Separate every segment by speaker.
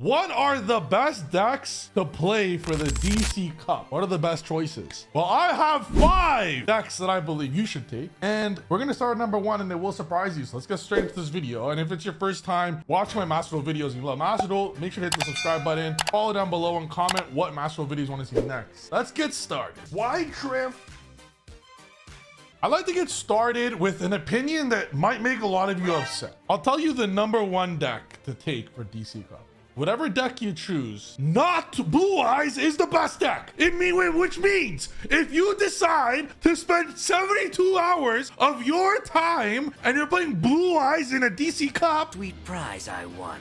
Speaker 1: What are the best decks to play for the DC Cup? What are the best choices? Well, I have 5 decks that I believe you should take. And we're going to start with number 1 and it will surprise you. So let's get straight into this video. And if it's your first time watching my Master Duel videos and you love Master Duel, make sure to hit the subscribe button, follow down below and comment what Master Duel videos you want to see next. Let's get started. Why Trif? I'd like to get started with an opinion that might make a lot of you upset. I'll tell you the number 1 deck to take for DC Cup. Whatever deck you choose, not Blue Eyes is the best deck. Which means if you decide to spend 72 hours of your time and you're playing Blue Eyes in a DC Cup,
Speaker 2: Sweet prize I won.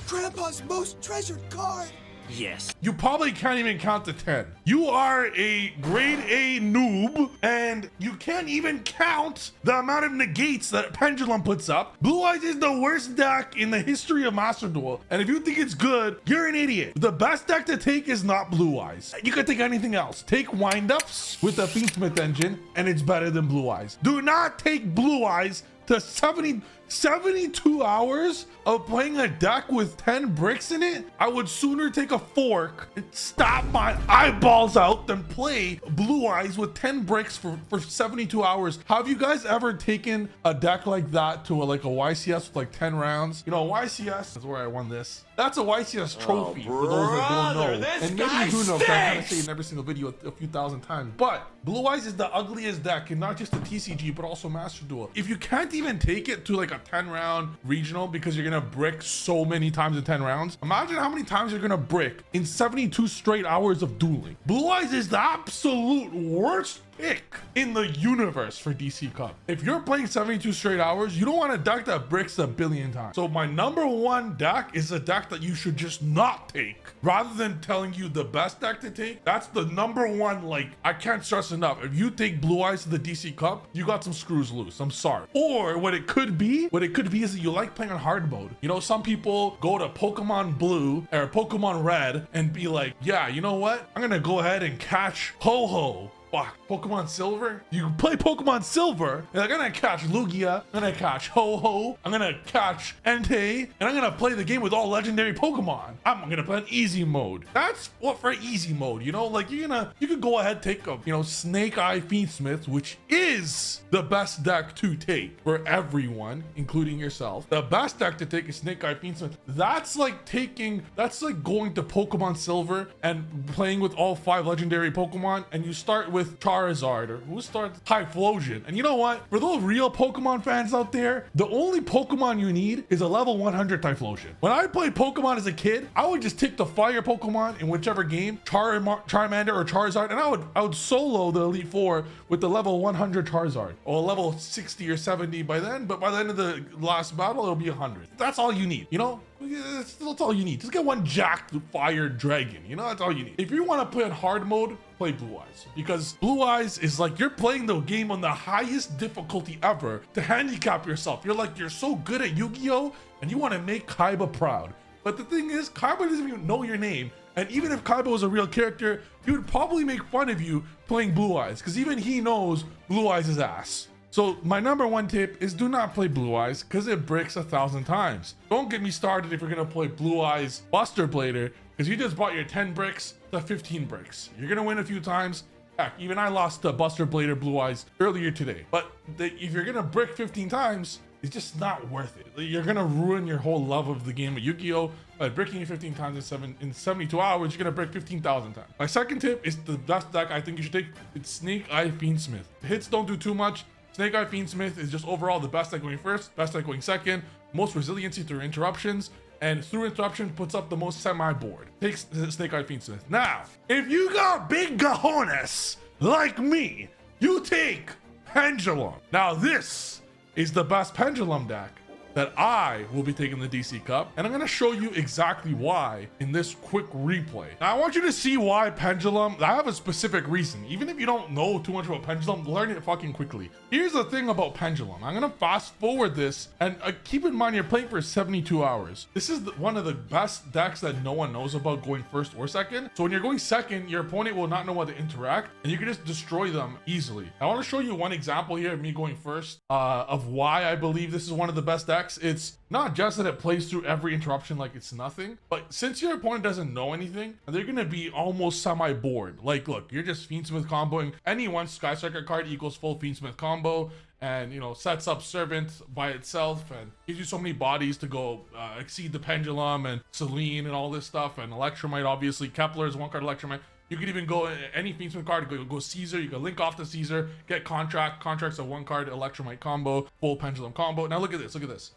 Speaker 3: Grandpa's most treasured card.
Speaker 2: Yes.
Speaker 1: you probably can't even count to 10. You are a grade A noob and you can't even count the amount of negates that Pendulum puts up. Blue Eyes is the worst deck in the history of Master Duel. And if you think it's good, you're an idiot. The best deck to take is not Blue Eyes. You could take anything else. Take Windups with the Fiendsmith engine and it's better than Blue Eyes. Do not take Blue Eyes to 72 hours of playing a deck with 10 bricks in it. I would sooner take a fork and stab my eyeballs out than play Blue Eyes with 10 bricks for 72 hours. Have you guys ever taken a deck like that to like a YCS with like 10 rounds? You know, YCS is where I won this. That's a YCS trophy for those that don't know. And maybe you do know, because I kind of say it in every single video a few thousand times. But Blue Eyes is the ugliest deck, and not just the TCG, but also Master Duel. If you can't even take it to like a 10-round regional because you're gonna brick so many times in 10 rounds, imagine how many times you're gonna brick in 72 straight hours of dueling. Blue Eyes is the absolute worst pick in the universe for DC Cup. If you're playing 72 straight hours, you don't want a deck that bricks a billion times. So my number 1 deck is a deck that you should just not take. Rather than telling you the best deck to take, that's the number 1, like, I can't stress enough. If you take Blue Eyes to the DC Cup, you got some screws loose. I'm sorry. Or what it could be is that you like playing on hard mode. You know, some people go to Pokemon Blue or Pokemon Red and be like, yeah, you know what? I'm gonna go ahead and catch Ho-Ho. Fuck, Pokemon Silver? You play Pokemon Silver, and I'm gonna catch Lugia, I'm gonna catch Ho-Ho, I'm gonna catch Entei, and I'm gonna play the game with all legendary Pokemon. I'm gonna play on easy mode. That's what for easy mode, you know? Like you could go ahead take a, you know, Snake Eye Fiendsmith, which is the best deck to take for everyone, including yourself. The best deck to take is Snake Eye Fiendsmith. That's like going to Pokemon Silver and playing with all 5 legendary Pokemon, and you start with Charizard, or who starts Typhlosion. And you know what? For those real Pokemon fans out there, the only Pokemon you need is a level 100 Typhlosion. When I played Pokemon as a kid, I would just take the fire Pokemon in whichever game, Charmander or Charizard, and I would solo the Elite Four with the level 100 Charizard, or level 60 or 70 by then, but by the end of the last battle, it'll be 100. That's all you need, you know? That's all you need. Just get one jacked fire dragon. You know, that's all you need. If you want to play in hard mode, play Blue Eyes, because Blue Eyes is like you're playing the game on the highest difficulty ever to handicap yourself. You're so good at Yu-Gi-Oh and you want to make Kaiba proud. But the thing is, Kaiba doesn't even know your name. And even if Kaiba was a real character, he would probably make fun of you playing Blue Eyes, because even he knows Blue Eyes is ass. So my number 1 tip is do not play Blue Eyes because it bricks 1,000 times. Don't get me started if you're gonna play Blue Eyes Buster Blader, because you just bought your 10 bricks to 15 bricks. You're gonna win a few times. Heck, even I lost to Buster Blader Blue Eyes earlier today. But if you're gonna brick 15 times, it's just not worth it. You're gonna ruin your whole love of the game of Yu-Gi-Oh! By bricking it 15 times in 72 hours, you're gonna brick 15,000 times. My second tip is the best deck I think you should take. It's Snake Eye Fiendsmith. The hits don't do too much. Snake Eye Fiendsmith is just overall the best deck going first, best deck going second, most resiliency through interruptions, and through interruption puts up the most semi-board. Takes Snake Eye Fiendsmith. Now, if you got big cojones like me, you take Pendulum. Now this is the best Pendulum deck that I will be taking the DC Cup, and I'm gonna show you exactly why in this quick replay. Now I want you to see why Pendulum. I have a specific reason. Even if you don't know too much about Pendulum, learn it fucking quickly. Here's the thing about Pendulum. I'm gonna fast forward this, and keep in mind you're playing for 72 hours. This is one of the best decks that no one knows about going first or second. So when you're going second, your opponent will not know how to interact, and you can just destroy them easily. I want to show you one example here of me going first, of why I believe this is one of the best decks. decks, it's not just that it plays through every interruption like it's nothing, but since your opponent doesn't know anything, they're gonna be almost semi-bored. Like, look, you're just Fiendsmith comboing any one Sky Striker card equals full Fiendsmith combo, and you know, sets up Servant by itself and gives you so many bodies to go exceed the Pendulum and Selene and all this stuff, and Electromite, obviously. Kepler is one card Electromite. You could even go any Fiendsmith card, go Caesar, you can link off to Caesar, get Contract's a one card Electromite combo, full Pendulum combo. Now look at this,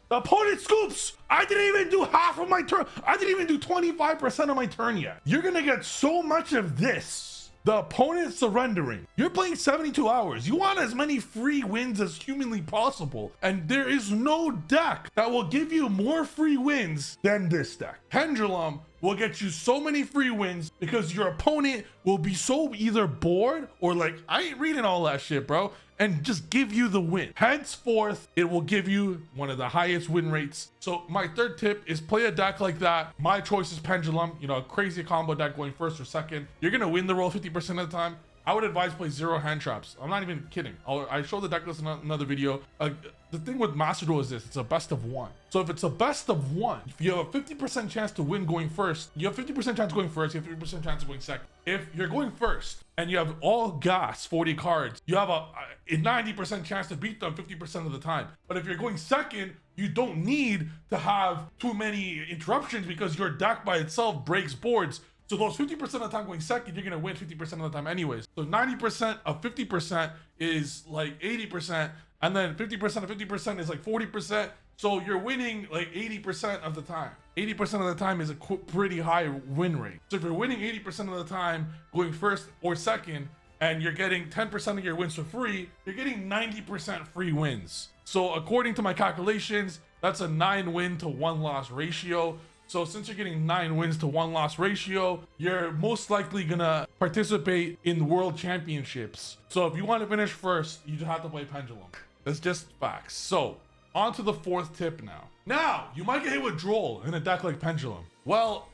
Speaker 1: The opponent scoops! I didn't even do half of my turn. I didn't even do 25% of my turn yet. You're gonna get so much of this. The opponent surrendering. You're playing 72 hours. You want as many free wins as humanly possible. And there is no deck that will give you more free wins than this deck. Pendulum will get you so many free wins because your opponent will be so either bored or like, I ain't reading all that shit, bro, and just give you the win. Henceforth, it will give you one of the highest win rates. So my third tip is play a deck like that. My choice is Pendulum, you know, a crazy combo deck going first or second. You're gonna win the roll 50% of the time. I would advise play 0 hand traps. I'm not even kidding. I showed the deck list in another video. The thing with Master Duel is this, it's a best of 1. So if it's a best of 1, if you have a 50% chance to win going first, you have 50% chance going first, you have 50% chance of going second. If you're going first and you have all gas 40 cards, you have a 90% chance to beat them 50% of the time. But if you're going second, you don't need to have too many interruptions because your deck by itself breaks boards. So those 50% of the time going second, you're gonna win 50% of the time anyways. So 90% of 50% is like 80%, and then 50% of 50% is like 40%. So you're winning like 80% of the time. 80% of the time is a pretty high win rate. So if you're winning 80% of the time going first or second, and you're getting 10% of your wins for free, you're getting 90% free wins. So according to my calculations, that's a 9 win to 1 loss ratio. So since you're getting 9 wins to 1 loss ratio, you're most likely gonna participate in world championships. So if you want to finish first, you just have to play Pendulum. That's just facts. So on to the fourth tip now. Now, you might get hit with Droll in a deck like Pendulum. Well,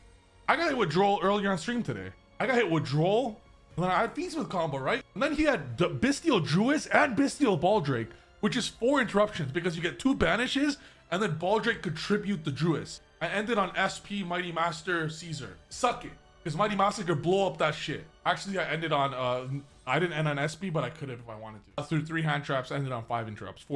Speaker 1: I got hit with Droll earlier on stream today. I got hit with Droll, and then I had Fiendsmith combo, right? And then he had Bestial Druid and Bestial Baldrake, which is 4 interruptions because you get 2 banishes, and then Baldrake could tribute the Druid. I ended on SP Mighty Master Caesar. Suck it, because Mighty Master could blow up that shit. Actually, I ended on, I didn't end on SP, but I could have if I wanted to. Through 3 hand traps, ended on 4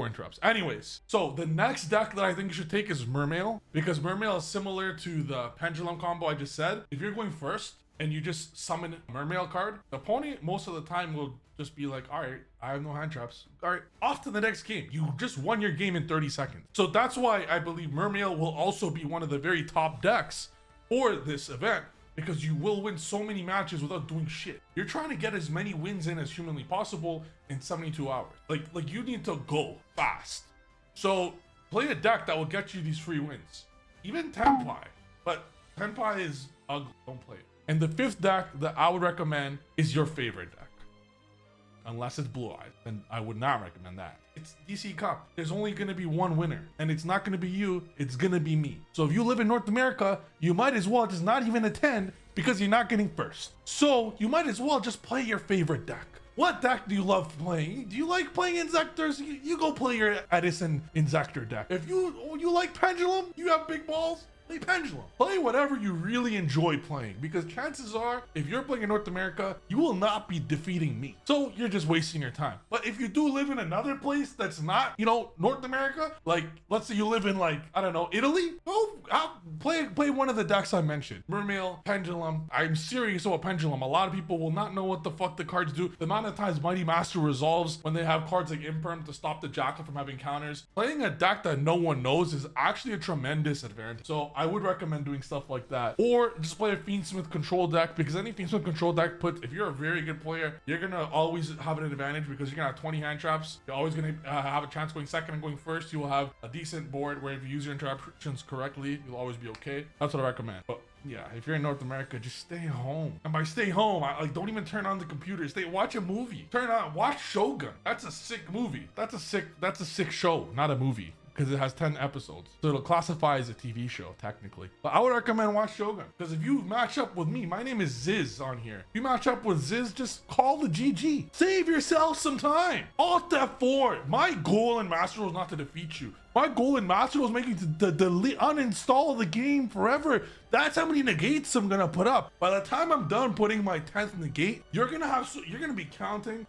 Speaker 1: interrupts. Anyways, so the next deck that I think you should take is Mermail, because Mermail is similar to the Pendulum combo I just said. If you're going first and you just summon a Mermail card, the opponent most of the time will just be like, all right, I have no hand traps. All right, off to the next game. You just won your game in 30 seconds. So that's why I believe Mermail will also be one of the very top decks for this event, because you will win so many matches without doing shit. You're trying to get as many wins in as humanly possible in 72 hours. Like you need to go fast. So play a deck that will get you these free wins. Even Tenpai, but Tenpai is ugly, don't play it. And the 5th deck that I would recommend is your favorite deck. Unless it's Blue Eyes, then I would not recommend that. It's DC Cup. There's only gonna be one winner, and it's not gonna be you, it's gonna be me. So if you live in North America, you might as well just not even attend because you're not getting first. So you might as well just play your favorite deck. What deck do you love playing? Do you like playing Inzectors? You go play your Edison Inzector deck. If you like Pendulum, you have big balls, play Pendulum. Play whatever you really enjoy playing, because chances are, if you're playing in North America, you will not be defeating me. So you're just wasting your time. But if you do live in another place that's not, you know, North America, like let's say you live in like, I don't know, Italy, go play one of the decks I mentioned. Mermail, Pendulum. I'm serious about Pendulum. A lot of people will not know what the fuck the cards do. The amount of times Mighty Master resolves when they have cards like Imperm to stop the Jackal from having counters. Playing a deck that no one knows is actually a tremendous advantage. So I would recommend doing stuff like that, or just play a Fiendsmith control deck, because any Fiendsmith control deck if you're a very good player, you're gonna always have an advantage because you're gonna have 20 hand traps. You're always gonna have a chance going second and going first. You will have a decent board where if you use your interruptions correctly, you'll always be okay. That's what I recommend. But yeah, if you're in North America, just stay home. And by stay home, I don't even turn on the computer. Watch a movie. Watch Shogun. That's a sick movie. That's a sick show, not a movie, because it has 10 episodes. So it'll classify as a TV show, technically. But I would recommend watch Shogun, because if you match up with me, my name is Ziz on here. If you match up with Ziz, just call the GG. Save yourself some time. Alt F4. My goal in Master Duel is not to defeat you. My goal in Master was making to delete, uninstall the game forever. That's how many negates I'm gonna put up. By the time I'm done putting my 10th negate, you're gonna be counting.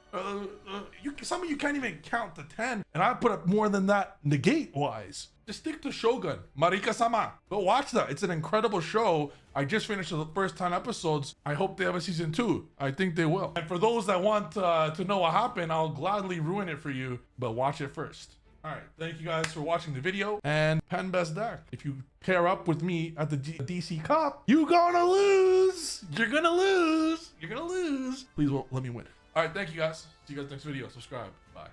Speaker 1: Some of you can't even count to 10, and I put up more than that negate wise. Just stick to Shogun. Marika-sama. Go watch that. It's an incredible show. I just finished the first 10 episodes. I hope they have a season 2. I think they will. And for those that want to know what happened, I'll gladly ruin it for you, but watch it first. All right, thank you guys for watching the video, and pen best deck. If you pair up with me at the DC Cup, you're gonna lose. You're gonna lose. You're gonna lose. Please let me win. All right, thank you guys. See you guys next video. Subscribe. Bye.